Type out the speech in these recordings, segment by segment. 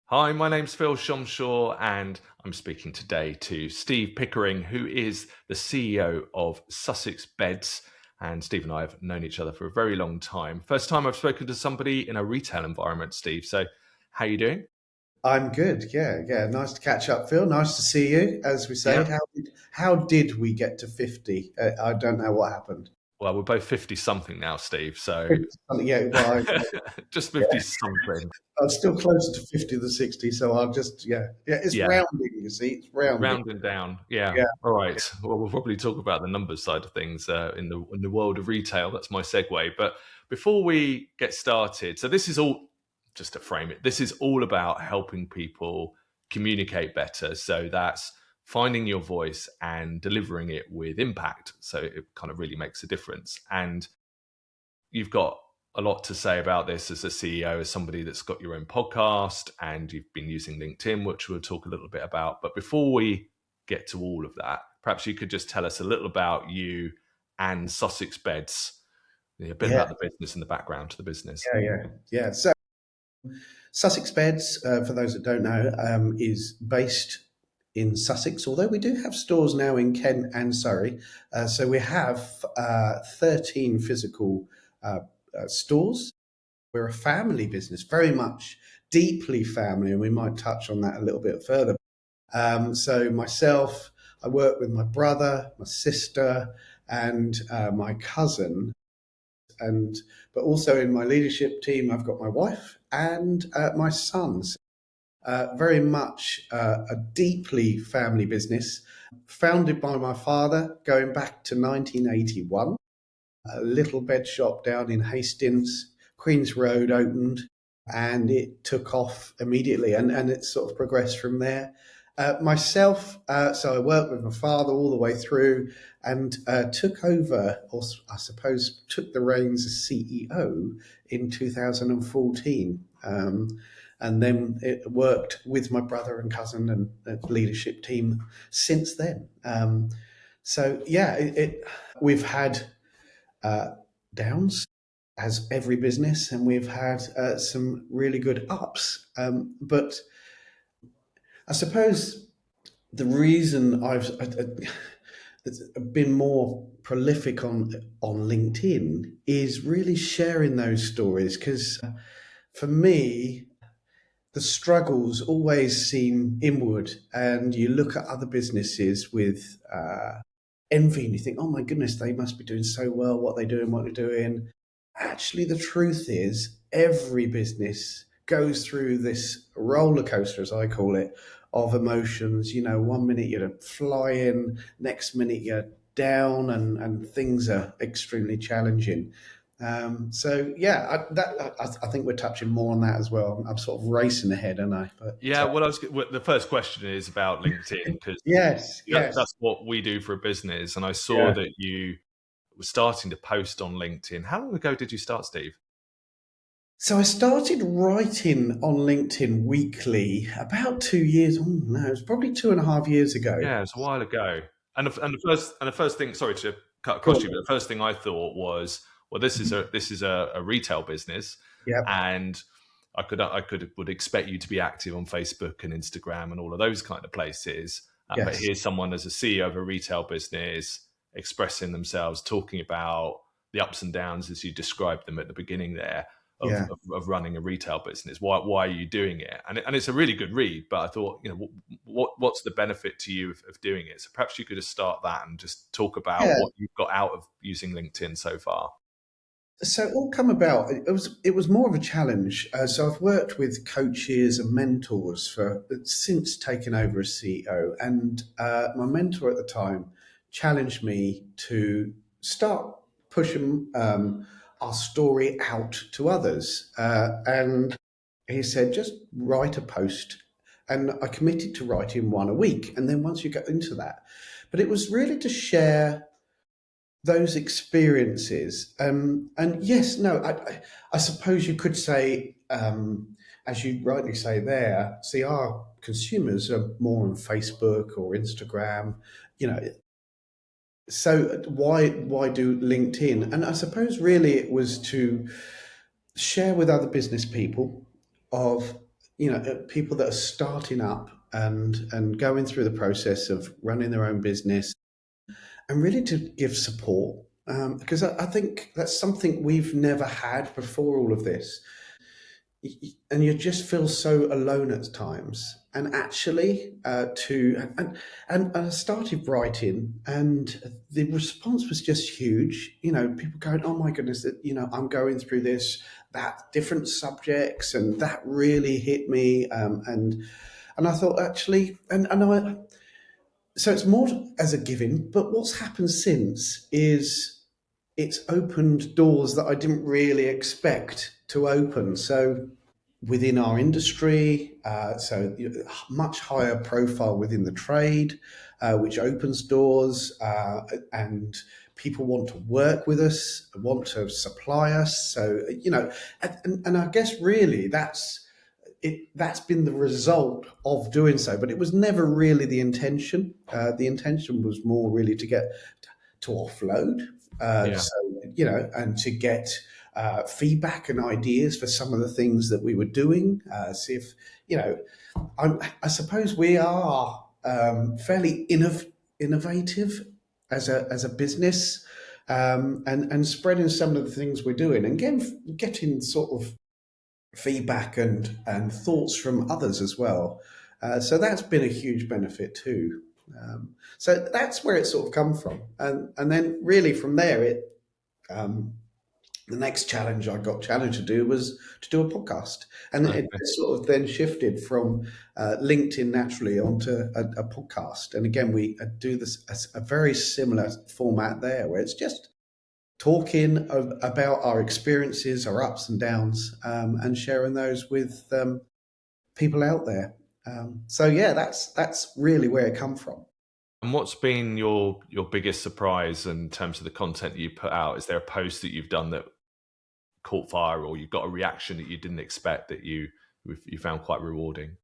Hi, my name's Phil Szomszor, and I'm speaking today to Steve Pickering, who is the CEO of Sussex Beds. And Steve and I have known each other for a very long time. First time I've spoken to somebody in a retail environment, Steve. So, how are you doing? I'm good. Yeah. Nice to catch up, Phil. Nice to see you. As we say, Yeah. how did we get to 50? I don't know what happened. Well, we're both 50 something now, Steve. So, Yeah, well, just yeah, 50 something. I'm still closer to 50 than 60, so I'll just yeah. It's Yeah. rounding. You see, it's rounding. Rounding down. Yeah. Yeah, All right. Well, we'll probably talk about the numbers side of things in the world of retail. That's my segue. But before we get started, so this is all, just to frame it, this is all about helping people communicate better. So that's finding your voice and delivering it with impact. So it kind of really makes a difference. And you've got a lot to say about this as a CEO, as somebody that's got your own podcast, and you've been using LinkedIn, which we'll talk a little bit about. But before we get to all of that, perhaps you could just tell us a little about you and Sussex Beds, a bit yeah, about the business and the background to the business. yeah. So Sussex Beds, for those that don't know, is based in Sussex, although we do have stores now in Kent and Surrey. So we have 13 physical stores. We're a family business, very much deeply family, and we might touch on that a little bit further. So myself, I work with my brother, my sister, and my cousin, and but also in my leadership team, I've got my wife and my sons. Very much a deeply family business, founded by my father, going back to 1981. A little bed shop down in Hastings, Queen's Road opened, and it took off immediately, and it sort of progressed from there. Myself, so I worked with my father all the way through, and took over, or I suppose took the reins as CEO in 2014. And then it worked with my brother and cousin and leadership team since then. So yeah, we've had uh, downs, as every business, and we've had some really good ups. But I suppose the reason I've been more prolific on LinkedIn is really sharing those stories, because for me, the struggles always seem inward, and you look at other businesses with envy and you think, oh my goodness, they must be doing so well, what they're doing. Actually, the truth is, every business goes through this roller coaster, as I call it, of emotions. You know, one minute you're flying, next minute you're down, and things are extremely challenging. So yeah, I think we're touching more on that as well. I'm sort of racing ahead, aren't I? But Yeah, the first question is about LinkedIn, because yes, that's what we do for a business. And I saw yeah. that you were starting to post on LinkedIn. How long ago did you start, Steve? So I started writing on LinkedIn weekly about 2 years. Oh no, it was probably 2.5 years ago. Yeah, it was a while ago. And the first thing, sorry to cut Go across you, on. but the first thing I thought was, well, this is a retail business, Yep. and would expect you to be active on Facebook and Instagram and all of those kind of places. But Yes. here's someone as a CEO of a retail business expressing themselves, talking about the ups and downs as you described them at the beginning there of, Yeah. of, of running a retail business. Why are you doing it? And it's a really good read. But I thought, what's the benefit to you of doing it? So perhaps you could just start that and just talk about Yeah. what you've got out of using LinkedIn so far. So it all come about. It was more of a challenge. So I've worked with coaches and mentors for since taking over as CEO, and my mentor at the time challenged me to start pushing our story out to others. And he said, just write a post. And I committed to writing one a week. And then once you get into that, but it was really to share those experiences. And yes, no, I suppose you could say, as you rightly say there, see, our consumers are more on Facebook or Instagram, you know. So why do LinkedIn? And I suppose really it was to share with other business people of people that are starting up and going through the process of running their own business, and really to give support, because I think that's something we've never had before all of this. And you just feel so alone at times. And actually, and I started writing, and the response was just huge. People going, "Oh my goodness, I'm going through that different subjects, and that really hit me." And I thought, actually, so it's more as a giving. But what's happened since is it's opened doors that I didn't really expect to open. So within our industry, much higher profile within the trade, which opens doors, and people want to work with us, want to supply us. So, and I guess really that's been the result of doing so, but it was never really the intention. The intention was more really to offload, Yeah. and to get feedback and ideas for some of the things that we were doing. See if, I suppose we are fairly innovative as a business, and spreading some of the things we're doing, and getting sort of feedback and thoughts from others as well. So that's been a huge benefit too. So that's where it sort of come from, and then really from there, the next challenge I got challenged to do was to do a podcast, and Okay. it sort of then shifted from LinkedIn naturally onto a podcast. And again, we do this a very similar format there, where it's just talking about our experiences, our ups and downs, and sharing those with people out there. So yeah, that's really where it come from. And what's been your biggest surprise in terms of the content that you put out? Is there a post that you've done that caught fire, or you got a reaction that you didn't expect that you found quite rewarding?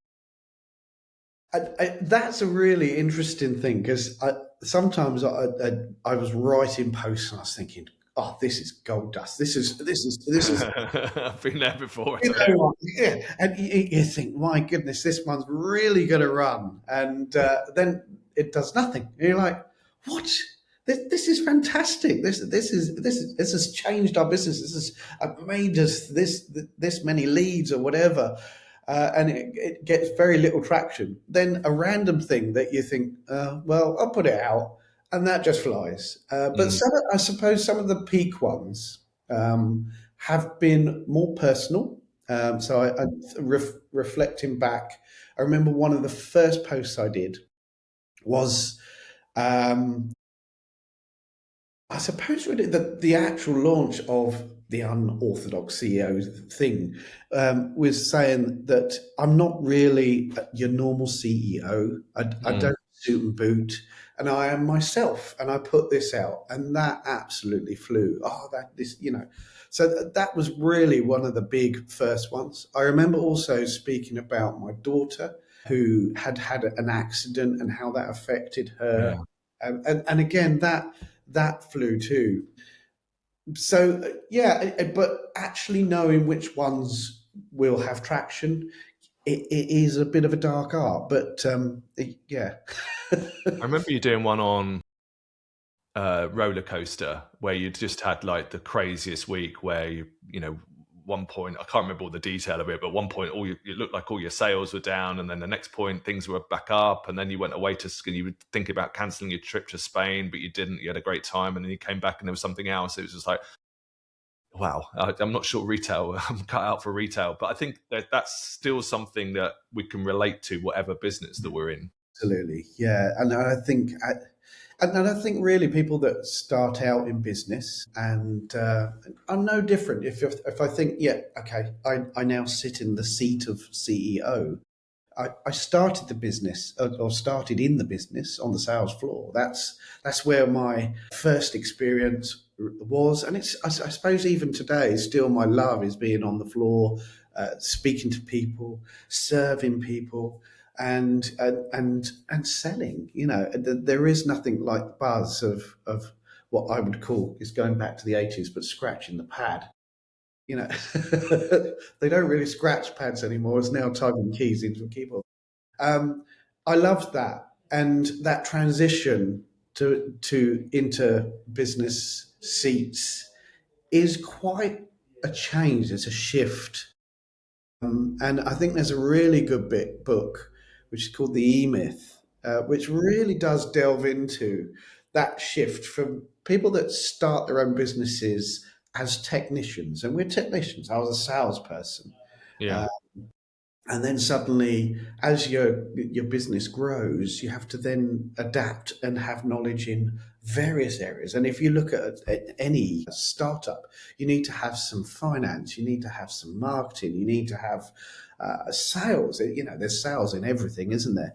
That's a really interesting thing, because sometimes I was writing posts and I was thinking, "Oh, this is gold dust. This is." I've been there before. Yeah, and you think, "My goodness, this one's really going to run," and then it does nothing. And you're like, "What? This is fantastic. This has changed our business. This has made us this many leads or whatever." And it gets very little traction. Then a random thing that you think, well, I'll put it out, and that just flies. But I suppose some of the peak ones have been more personal. Reflecting back, I remember one of the first posts I did was, I suppose, really the actual launch of the unorthodox CEO thing, was saying that I'm not really your normal CEO. I don't suit and boot, and I am myself. And I put this out, and that absolutely flew. So that was really one of the big first ones. I remember also speaking about my daughter, who had an accident and how that affected her, Yeah. and again that flew too. So yeah, but actually knowing which ones will have traction, it is a bit of a dark art. But yeah. I remember you doing one on roller coaster where you just had like the craziest week where one point, I can't remember all the detail of it, but one point it looked like all your sales were down, and then the next point things were back up, and then you went away and you were thinking about cancelling your trip to Spain, but you didn't. You had a great time, and then you came back and there was something else. It was just like, wow, I'm not sure retail, I'm cut out for retail, but I think that's still something that we can relate to whatever business that we're in. Absolutely, yeah. And I think really people that start out in business and are no different. If I think, yeah, okay, I now sit in the seat of CEO. I started the business, or started in the business on the sales floor. That's where my first experience was, and I suppose even today, still my love is being on the floor, speaking to people, serving people, and selling. There is nothing like the buzz of what I would call, is going back to the 80s, but scratching the pad. You know, they don't really scratch pads anymore. It's now typing keys into a keyboard. Um, I loved that, and that transition to into business seats is quite a change. It's a shift, and I think there's a really good book which is called The E Myth, which really does delve into that shift from people that start their own businesses as technicians, and we're technicians. I was a salesperson. Yeah. Uh, and then suddenly, as your business grows, you have to then adapt and have knowledge in various areas. And if you look at any startup, you need to have some finance, you need to have some marketing, you need to have sales. You know, there's sales in everything, isn't there?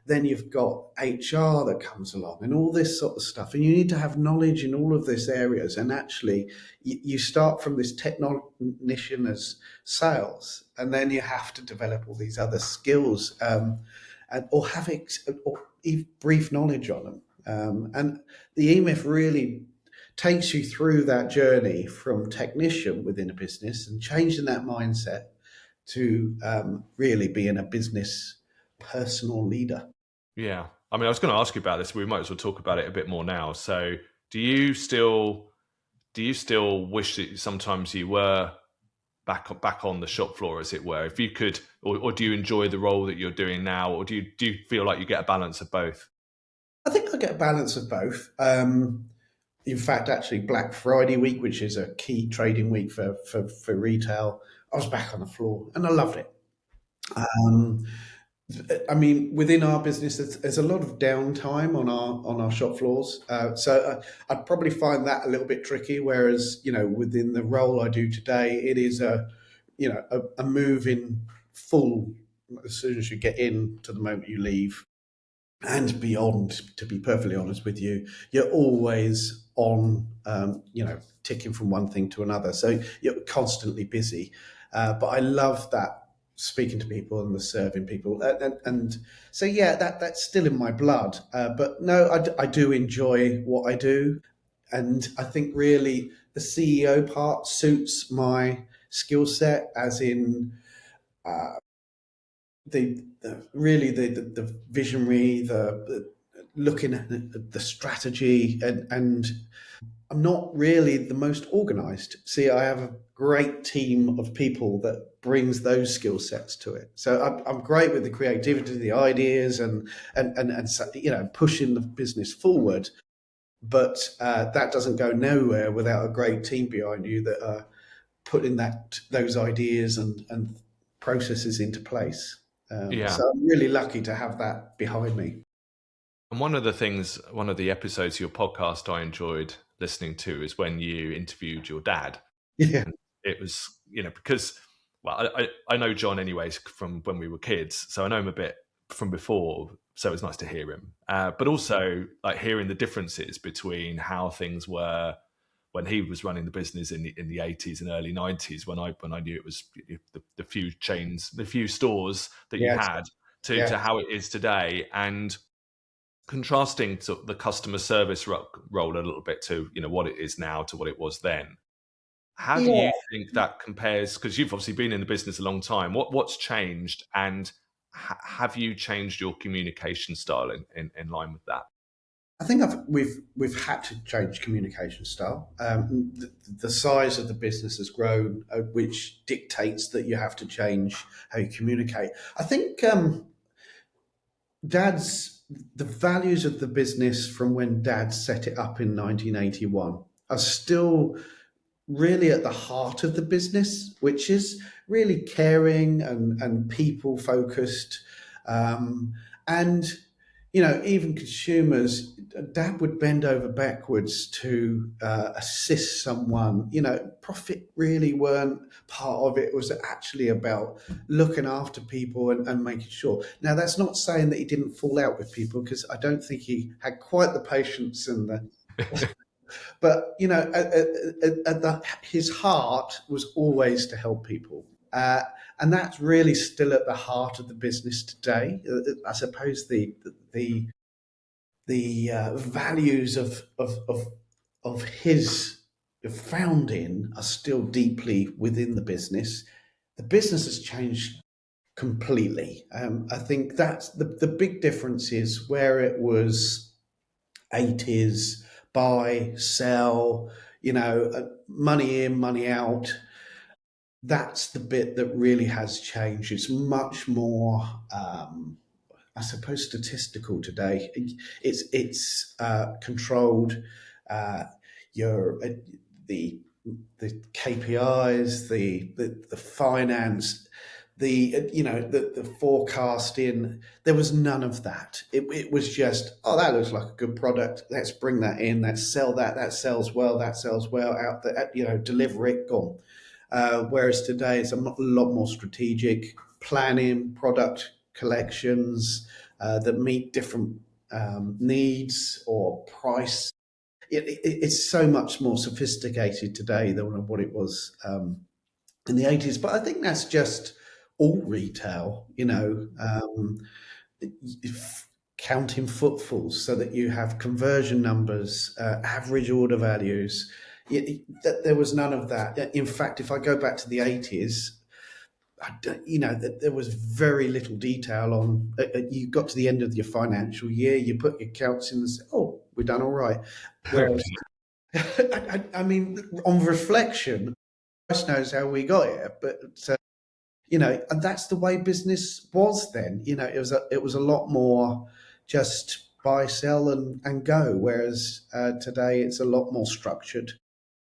Then you've got HR that comes along and all this sort of stuff, and you need to have knowledge in all of these areas. And actually, you start from this technician as sales, and then you have to develop all these other skills, or have or brief knowledge on them. And the EMIF really takes you through that journey from technician within a business and changing that mindset to really being a business personal leader. Yeah. I mean, I was going to ask you about this. We might as well talk about it a bit more now. So, do you still wish that sometimes you were back on the shop floor, as it were? If you could, or do you enjoy the role that you're doing now, or do you feel like you get a balance of both? I think I get a balance of both. In fact, actually, Black Friday week, which is a key trading week for retail, I was back on the floor and I loved it. I mean, within our business, there's a lot of downtime on our shop floors, so I'd probably find that a little bit tricky. Whereas, you know, within the role I do today, it is a move in full as soon as you get in to the moment you leave, and beyond. To be perfectly honest with you, you're always on, ticking from one thing to another, so you're constantly busy. But I love that, speaking to people and the serving people, and so yeah, that's still in my blood. But no, I do enjoy what I do, and I think really the CEO part suits my skill set, as in the visionary, the looking at the strategy, and I'm not really the most organized. See, I have a great team of people that brings those skill sets to it. So I'm great with the creativity, the ideas, and pushing the business forward. But that doesn't go nowhere without a great team behind you that are putting those ideas and processes into place. Yeah. So I'm really lucky to have that behind me. And one of the episodes of your podcast I enjoyed listening to is when you interviewed your dad. Yeah. And it was, because, well, I know John anyways from when we were kids, so I know him a bit from before, so it was nice to hear him. But also, like, hearing the differences between how things were when he was running the business in the 80s and early 90s, when I knew it was the few chains, the few stores that you Yes. had, Yeah. to how it is today, and contrasting to the customer service role a little bit to what it is now to what it was then. How do Yeah. you think that compares? Because you've obviously been in the business a long time. What's changed, and have you changed your communication style in line with that? I think we've had to change communication style. The size of the business has grown, which dictates that you have to change how you communicate. I think the values of the business from when Dad set it up in 1981 are still really at the heart of the business, which is really caring and people focused. And, even consumers, Dad would bend over backwards to assist someone. Profit really weren't part of it. It was actually about looking after people and making sure. Now, that's not saying that he didn't fall out with people, because I don't think he had quite the patience and the but his heart was always to help people, and that's really still at the heart of the business today. I suppose the values of his found in are still deeply within the business. The business has changed completely. I think that's the big difference is where it was 80s, buy, sell, money in, money out. That's the bit that really has changed. It's much more, I suppose, statistical today. It's controlled. Your the KPIs, the finance, the forecasting. There was none of that. It was just, oh, that looks like a good product. Let's bring that in. Let's sell that. That sells well. That sells well. Out there, deliver it. Gone. Whereas today it's a lot more strategic planning, product collections that meet different needs or price. It's so much more sophisticated today than what it was in the 80s. But I think that's just all retail, counting footfalls so that you have conversion numbers, average order values. There was none of that. In fact, if I go back to the 80s, there was very little detail on. You got to the end of your financial year, you put your accounts in and say, "Oh, we've done all right." Whereas, I mean, on reflection, Christ knows how we got here, but and that's the way business was then. It was a lot more just buy, sell, and go. Whereas today, it's a lot more structured.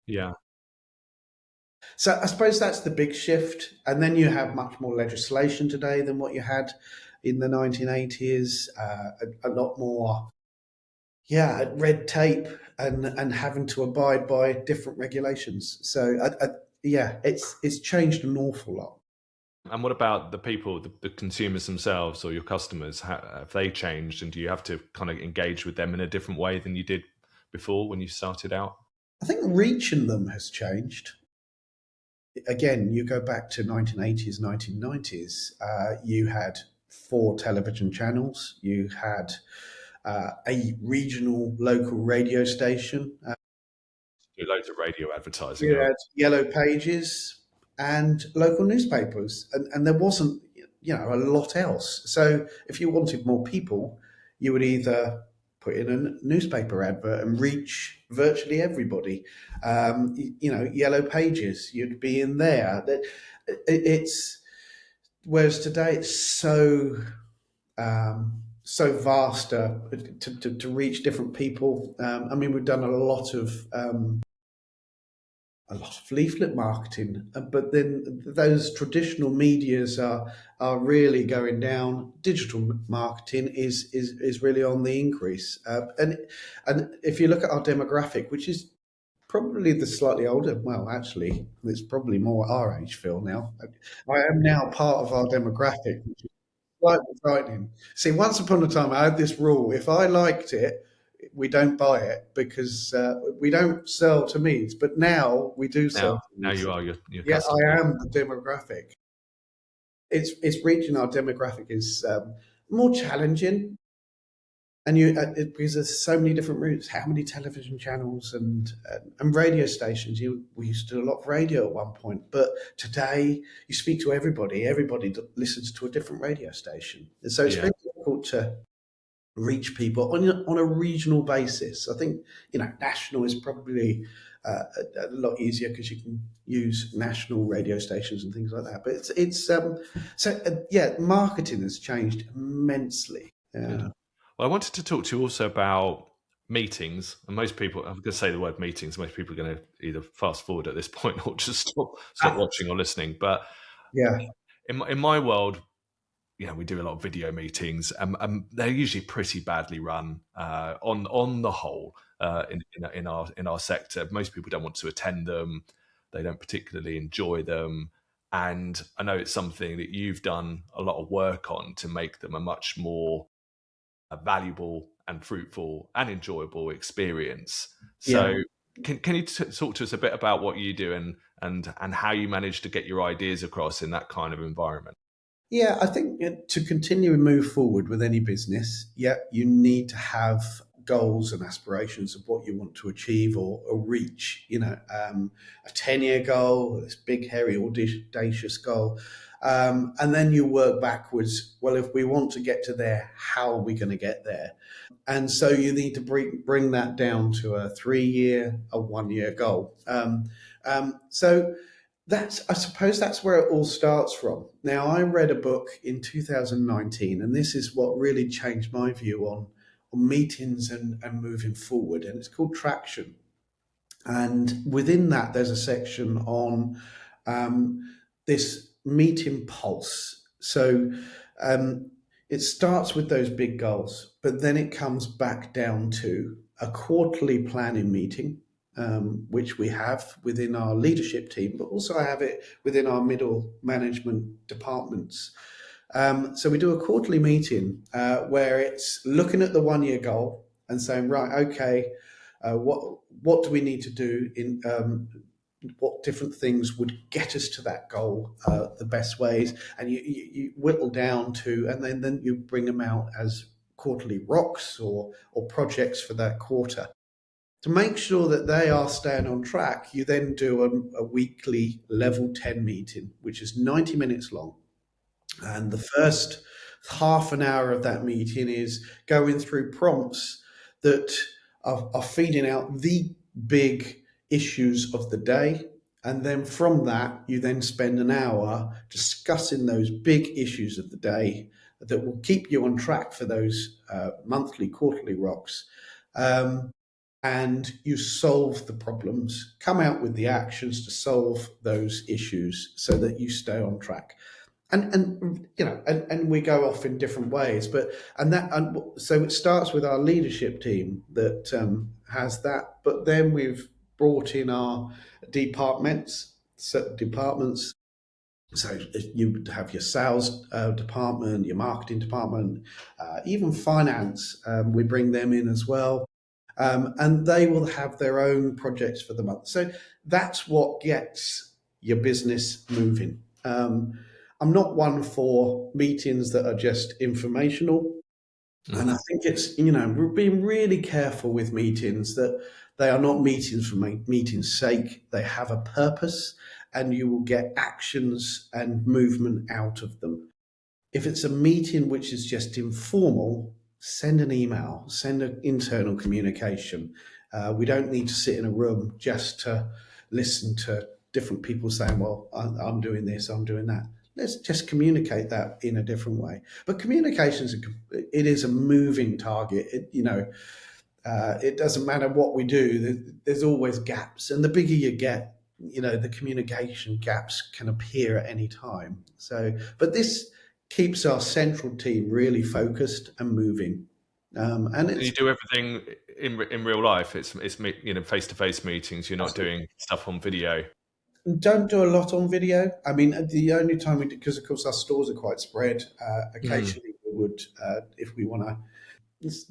Yeah. So I suppose that's the big shift. And then you have much more legislation today than what you had in the 1980s. A lot more, red tape and having to abide by different regulations. So it's changed an awful lot. And what about the people, the consumers themselves or your customers? Have they changed, and do you have to kind of engage with them in a different way than you did before when you started out? I think reaching them has changed. Again, you go back to 1980s, 1990s, you had 4 television channels, you had a regional local radio station. Do loads of radio advertising. You had yellow pages and local newspapers, and there wasn't, a lot else. So if you wanted more people, you would either put in a newspaper advert and reach virtually everybody. Yellow pages, you'd be in there. It's whereas today it's so vast to reach different people. I mean, we've done a lot of leaflet marketing, but then those traditional medias are really going down. Digital marketing is really on the increase, and if you look at our demographic, which is probably the slightly older, well, actually, it's probably more our age, Phil. Now, I am now part of our demographic, which is quite exciting. See, once upon a time, I had this rule: if I liked it, we don't buy it because we don't sell to meads. But now we do sell. Now you are your Yeah, customer. I am the demographic. It's reaching our demographic is more challenging, and because there's so many different routes. How many television channels and radio stations? We used to do a lot of radio at one point, but today you speak to everybody. Everybody listens to a different radio station, and so it's very difficult to reach people on a regional basis. I think national is probably a lot easier because you can use national radio stations and things like that. But it's marketing has changed immensely. Yeah. Well, I wanted to talk to you also about meetings, and most people, I'm going to say the word meetings, most people are going to either fast forward at this point or just stop watching or listening. But in my world, we do a lot of video meetings, and they're usually pretty badly run on the whole in our sector. Most people don't want to attend them; they don't particularly enjoy them. And I know it's something that you've done a lot of work on to make them a much more valuable and fruitful and enjoyable experience. So, can you talk to us a bit about what you do and how you manage to get your ideas across in that kind of environment? Yeah, I think to continue and move forward with any business, you need to have goals and aspirations of what you want to achieve or reach, a 10-year goal, this big, hairy, audacious goal. And then you work backwards. Well, if we want to get to there, how are we going to get there? And so you need to bring that down to a 3-year, a 1-year goal. So I suppose that's where it all starts from. Now, I read a book in 2019, and this is what really changed my view on meetings and moving forward. And it's called Traction. And within that, there's a section on this meeting pulse. So it starts with those big goals, but then it comes back down to a quarterly planning meeting, which we have within our leadership team, but also I have it within our middle management departments. So we do a quarterly meeting where it's looking at the 1-year goal and saying, right, okay, what do we need to do in what different things would get us to that goal the best ways, and you whittle down to, and then you bring them out as quarterly rocks or projects for that quarter. To make sure that they are staying on track, you then do a weekly level 10 meeting, which is 90 minutes long. And the first half an hour of that meeting is going through prompts that are feeding out the big issues of the day. And then from that, you then spend an hour discussing those big issues of the day that will keep you on track for those monthly, quarterly rocks. And you solve the problems, come out with the actions to solve those issues so that you stay on track. And we go off in different ways, so it starts with our leadership team that has that, but then we've brought in our departments. So you would have your sales department, your marketing department, even finance. We bring them in as well. And they will have their own projects for the month. So that's what gets your business moving. I'm not one for meetings that are just informational. And I think it's, we're being really careful with meetings that they are not meetings for meeting's sake. They have a purpose, and you will get actions and movement out of them. If it's a meeting which is just informal, send an email, send an internal communication. We don't need to sit in a room just to listen to different people saying, well, I'm doing this, I'm doing that. Let's just communicate that in a different way. But communications, it is a moving target. It doesn't matter what we do. There's always gaps. And the bigger you get, the communication gaps can appear at any time. But this keeps our central team really focused and moving. And you do everything in real life. It's face-to-face meetings. You're not doing stuff on video. Don't do a lot on video. I mean, the only time we do, because of course our stores are quite spread. Occasionally we would, if we want to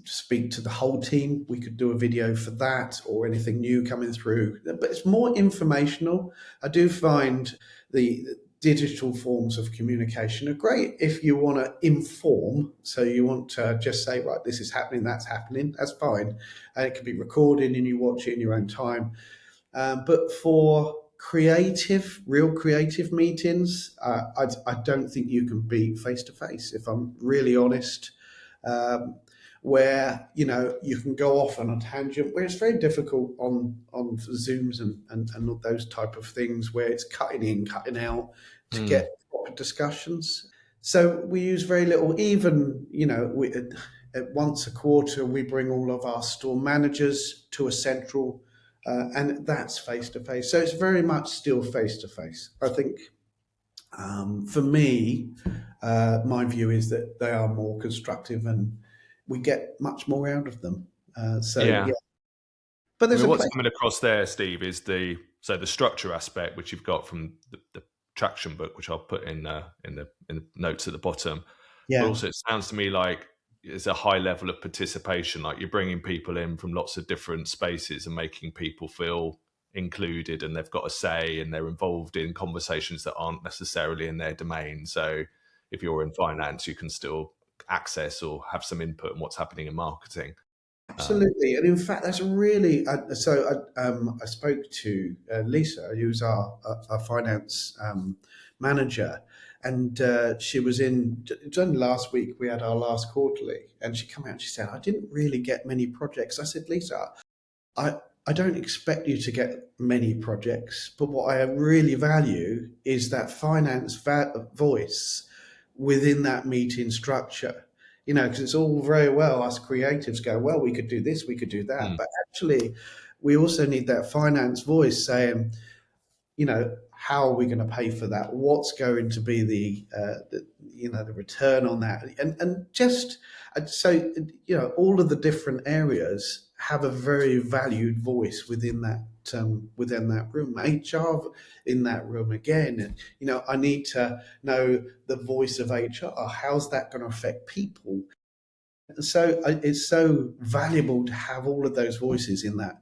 speak to the whole team, we could do a video for that, or anything new coming through. But it's more informational. I do find the digital forms of communication are great if you want to inform. So you want to just say, right, this is happening, that's fine. And it can be recorded and you watch it in your own time. But for real creative meetings, I don't think you can beat face-to-face, if I'm really honest. Where you can go off on a tangent, where it's very difficult on Zooms and all those type of things, where it's cutting in, cutting out to get proper discussions. So we use very little. Even once a quarter, we bring all of our store managers to a central, and that's face to face. So it's very much still face to face. I think for me, my view is that they are more constructive and we get much more out of them. Yeah. But there's what's coming across there, Steve, is the structure aspect, which you've got from the Traction book, which I'll put in the notes at the bottom. Yeah. But also, it sounds to me like there's a high level of participation. Like you're bringing people in from lots of different spaces and making people feel included, and they've got a say, and they're involved in conversations that aren't necessarily in their domain. So if you're in finance, you can still access or have some input on what's happening in marketing. Absolutely, and in fact, that's really I spoke to Lisa, who's our finance manager, and she was in. It was only last week we had our last quarterly, and she came out and she said, "I didn't really get many projects." I said, "Lisa, I don't expect you to get many projects, but what I really value is that finance voice within that meeting structure. You know, because it's all very well us creatives go, well, we could do this, we could do that, Mm. but actually, we also need that finance voice saying, you know, how are we going to pay for that? What's going to be the return on that? And just so all of the different areas have a very valued voice within that room. HR in that room again, and I need to know the voice of HR. How's that going to affect people? So it's so valuable to have all of those voices in that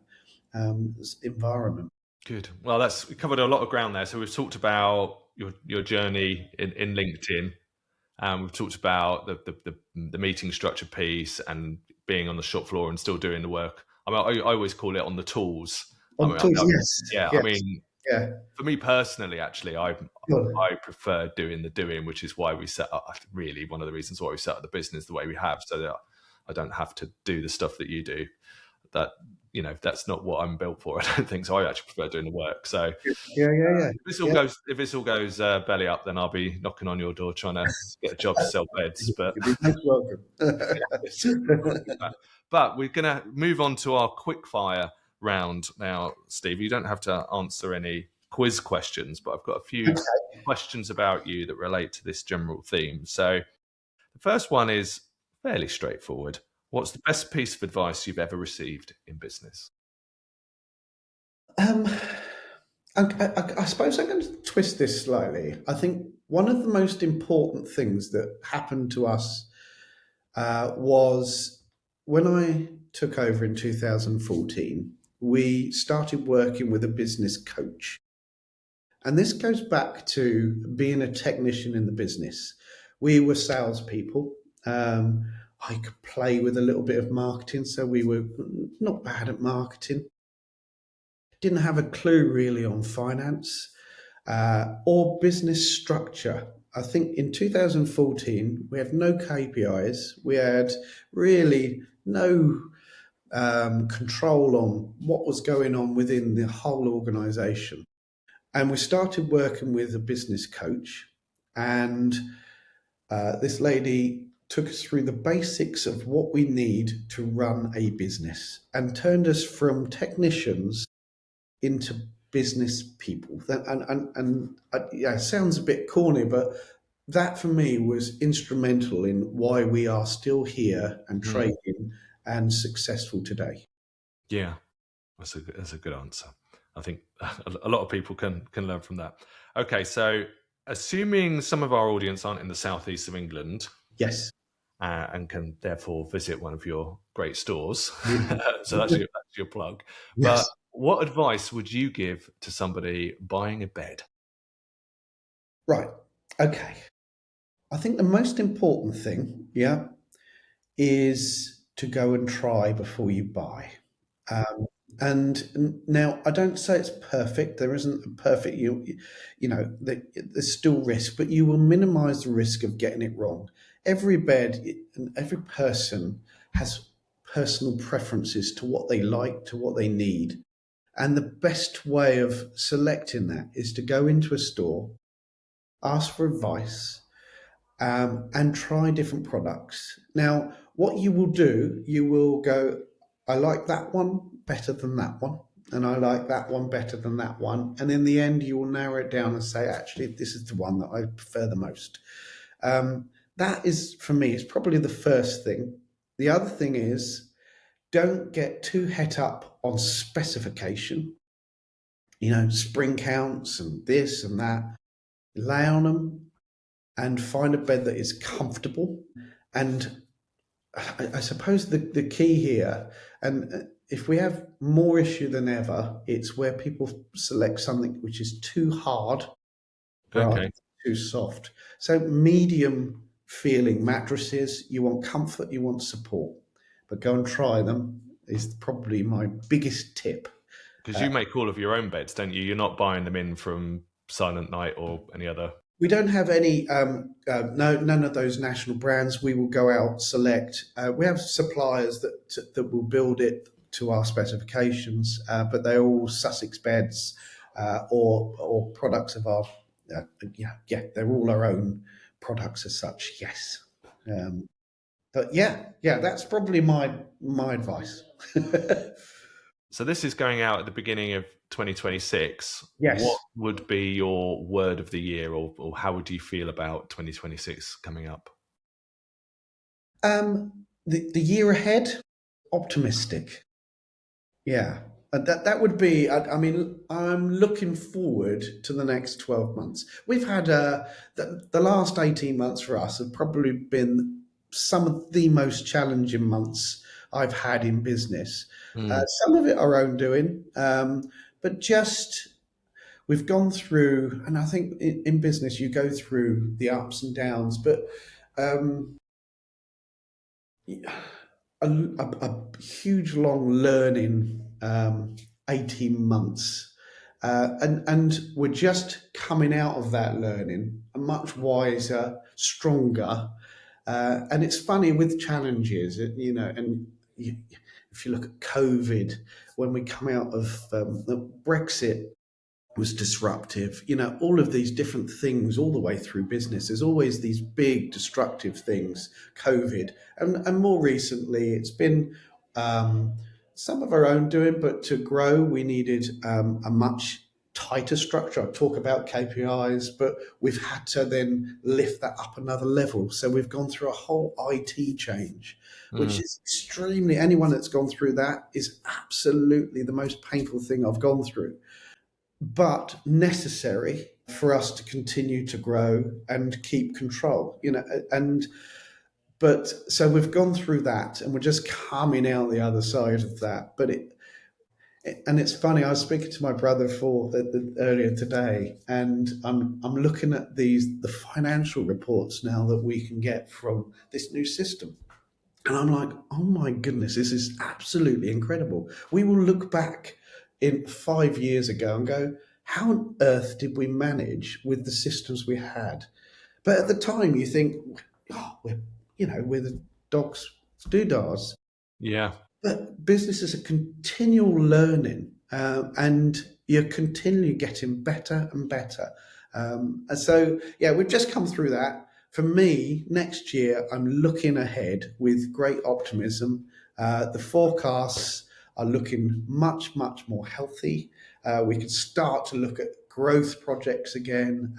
environment. Good. Well, we covered a lot of ground there. So we've talked about your journey in LinkedIn. We've talked about the meeting structure piece and being on the shop floor and still doing the work. I mean, I always call it on the tools. On tools, yes, Yeah. yes, I mean, yeah. for me personally, actually, I Good. prefer doing the doing, which is why we set up. Really, one of the reasons why we set up the business the way we have, so that I don't have to do the stuff that you do. That that's not what I'm built for. I don't think so. I actually prefer doing the work. So Yeah. if this all goes belly up, then I'll be knocking on your door trying to get a job to sell beds. But You'd be most welcome. but we're going to move on to our quickfire round now, Steve. You don't have to answer any quiz questions, but I've got a few questions about you that relate to this general theme. So the first one is fairly straightforward. What's the best piece of advice you've ever received in business? I suppose I'm going to twist this slightly. I think one of the most important things that happened to us was when I took over in 2014, we started working with a business coach. And this goes back to being a technician in the business. We were salespeople. I could play with a little bit of marketing, so we were not bad at marketing. Didn't have a clue really on finance or business structure. I think in 2014, we had no KPIs. We had really no control on what was going on within the whole organization. And we started working with a business coach, and this lady took us through the basics of what we need to run a business and turned us from technicians into business people. It sounds a bit corny, but that for me was instrumental in why we are still here and trading and successful today. Yeah, that's a good answer. I think a lot of people can learn from that. Okay, so assuming some of our audience aren't in the southeast of England, Yes. And can therefore visit one of your great stores, Mhm. so that's your plug. Yes. But what advice would you give to somebody buying a bed? Right. Okay. I think the most important thing, is to go and try before you buy. And now I don't say it's perfect. There isn't a perfect, there's still risk, but you will minimize the risk of getting it wrong. Every bed and every person has personal preferences to what they like, to what they need. And the best way of selecting that is to go into a store, ask for advice, and try different products. Now, what you will do, you will go, I like that one better than that one, and I like that one better than that one. And in the end, you will narrow it down and say, actually, this is the one that I prefer the most. That is, for me, is probably the first thing. The other thing is, don't get too het up on specification, spring counts and this and that. Lay on them and find a bed that is comfortable. And I suppose the key here, and if we have more issue than ever, it's where people select something which is too hard rather than too soft. So medium feeling mattresses, you want comfort, you want support. but go and try them is probably my biggest tip. Because you make all of your own beds, don't you? You're not buying them in from Silent Night or any other. We don't have any, none of those national brands. We will go out, select. We have suppliers that will build it to our specifications, but they're all Sussex Beds or products of our. They're all our own products as such. Yes, but that's probably my advice. So this is going out at the beginning of 2026. Yes. What would be your word of the year, or how would you feel about 2026 coming up? The year ahead, optimistic. Yeah, that would be. I mean, I'm looking forward to the next 12 months. We've had the last 18 months for us have probably been some of the most challenging months I've had in business. Some of it our own doing, but just we've gone through, and I think in business you go through the ups and downs, but a huge long learning 18 months. And we're just coming out of that learning much wiser, stronger. And it's funny with challenges, if you look at COVID, when we come out of Brexit was disruptive, all of these different things all the way through business. There's always these big destructive things, COVID. And more recently, it's been some of our own doing, but to grow, we needed a much tighter structure. I talk about KPIs, but we've had to then lift that up another level. So we've gone through a whole IT change, which is extremely, anyone that's gone through that is absolutely the most painful thing I've gone through, but necessary for us to continue to grow and keep control, but so we've gone through that and we're just coming out the other side of that. But and it's funny, I was speaking to my brother earlier today, and I'm looking at the financial reports now that we can get from this new system. And I'm like, oh my goodness, this is absolutely incredible. We will look back in 5 years ago and go, how on earth did we manage with the systems we had? But at the time you think, oh, we're the dog's doodahs. Yeah. But business is a continual learning, and you're continually getting better and better. And so, we've just come through that. For me, next year, I'm looking ahead with great optimism. The forecasts are looking much, much more healthy. We can start to look at growth projects again.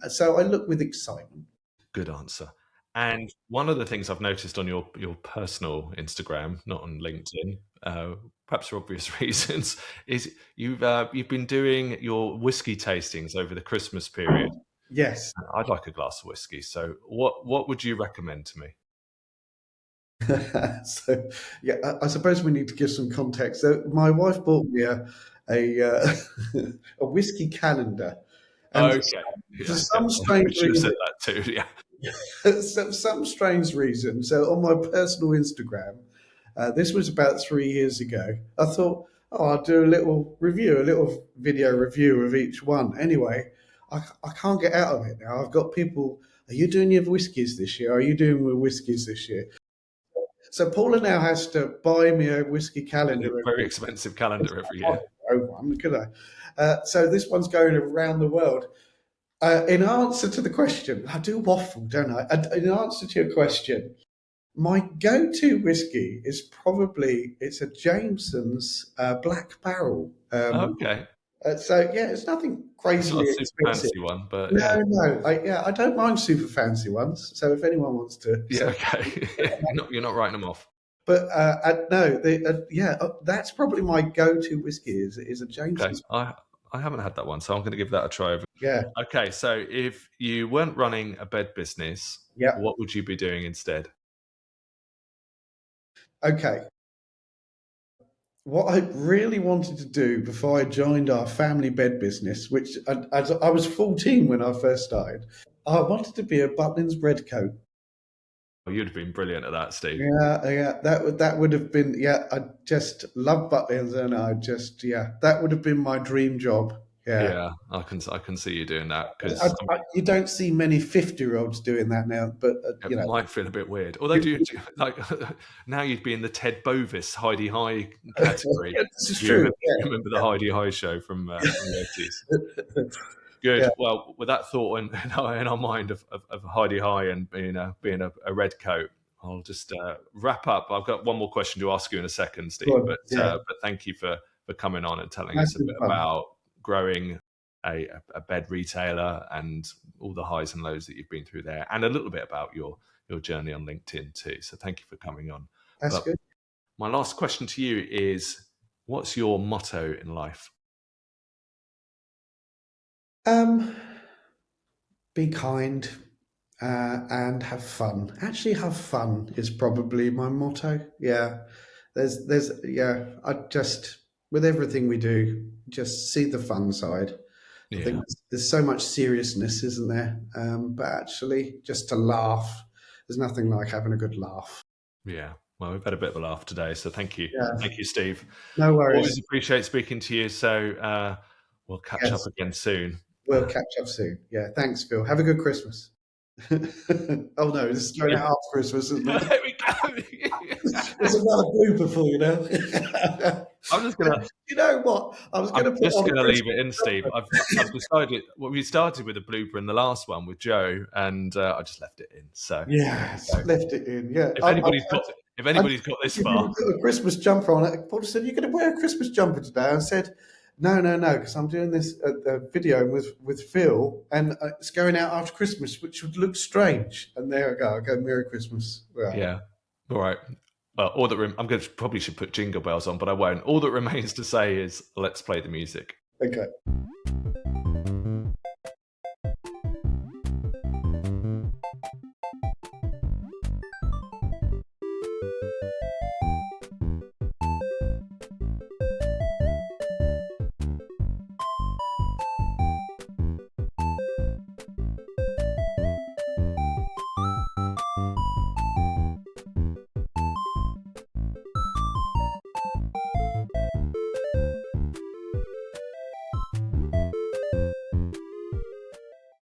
So I look with excitement. Good answer. And one of the things I've noticed on your personal Instagram, not on LinkedIn, perhaps for obvious reasons, is you've been doing your whiskey tastings over the Christmas period. Yes. I'd like a glass of whiskey. So what would you recommend to me? So, I suppose we need to give some context. So my wife bought me a whiskey calendar. And Okay. for some strange should have reason, said that too. Yeah. some strange reason. So on my personal Instagram, this was about 3 years ago. I thought, I'll do a little video review of each one. Anyway, I can't get out of it now. I've got people, are you doing your whiskies this year? Are you doing your whiskies this year? So Paula now has to buy me a whiskey calendar. A very expensive calendar every year. One, could I? So this one's going around the world. In answer to the question, I do waffle, don't I? In answer to your question, my go-to whiskey is it's a Jameson's Black Barrel. Okay. It's nothing crazily It's not a super expensive. fancy one, but No. I don't mind super fancy ones. So if anyone wants to, okay, you're not writing them off. But that's probably my go-to whiskey is a Jameson's. Okay, I haven't had that one, so I'm going to give that a try. Yeah. Okay, so if you weren't running a bed business, what would you be doing instead? Okay. What I really wanted to do before I joined our family bed business, which I was 14 when I first started, I wanted to be a Butlins redcoat. Oh, you'd have been brilliant at that, Steve. Yeah, that would have been, yeah. I just love butlins, and that would have been my dream job. Yeah, Yeah, I can see you doing that because you don't see many 50-year-olds doing that now, but it might feel a bit weird. Although, like now you'd be in the Ted Bovis Heidi High category. yeah, this is You true. remember, you remember the Heidi High show from the 80s? Yeah, yeah, Good. Well, with that thought in our mind of Heidi High and being a red coat, I'll just wrap up. I've got one more question to ask you in a second, go Steve. on. Yeah, But thank you for coming on and telling that's us a been bit fun. about growing a bed retailer and all the highs and lows that you've been through there, and a little bit about your journey on LinkedIn too. So thank you for coming on. That's But good. my last question to you is, what's your motto in life? Um, be kind and have fun. Actually, have fun is probably my motto. Yeah, yeah. I just with everything we do, just see the fun side. I think Yeah. there's so much seriousness, isn't there? But actually, just to laugh. There's nothing like having a good laugh. Yeah. Well, we've had a bit of a laugh today, so thank you. Yeah, Thank you, Steve. no Always worries. appreciate speaking to you. So we'll catch up Yes, again soon. we'll catch up soon. Yeah, thanks, Phil. Have a good Christmas. Oh no, this is going out after Christmas, isn't it? There we go. There's another blooper for you now. I'm just gonna. You know what? I was going I'm to put just on a gonna leave Christmas it in, Steve. jumper. I've decided. Well, we started with a blooper in the last one with Joe, and I just left it in. So there we Yes, go. left it in. Yeah, If anybody's got this you far, didn't put a Christmas jumper on it. Paul said, "You're going to wear a Christmas jumper today." I said, "No, because I'm doing this video with Phil, and it's going out after Christmas, which would look strange." And there I go. I go, "Merry Christmas." Well, yeah. All right. Well, I'm going to probably should put jingle bells on, but I won't. All that remains to say is, let's play the music. okay.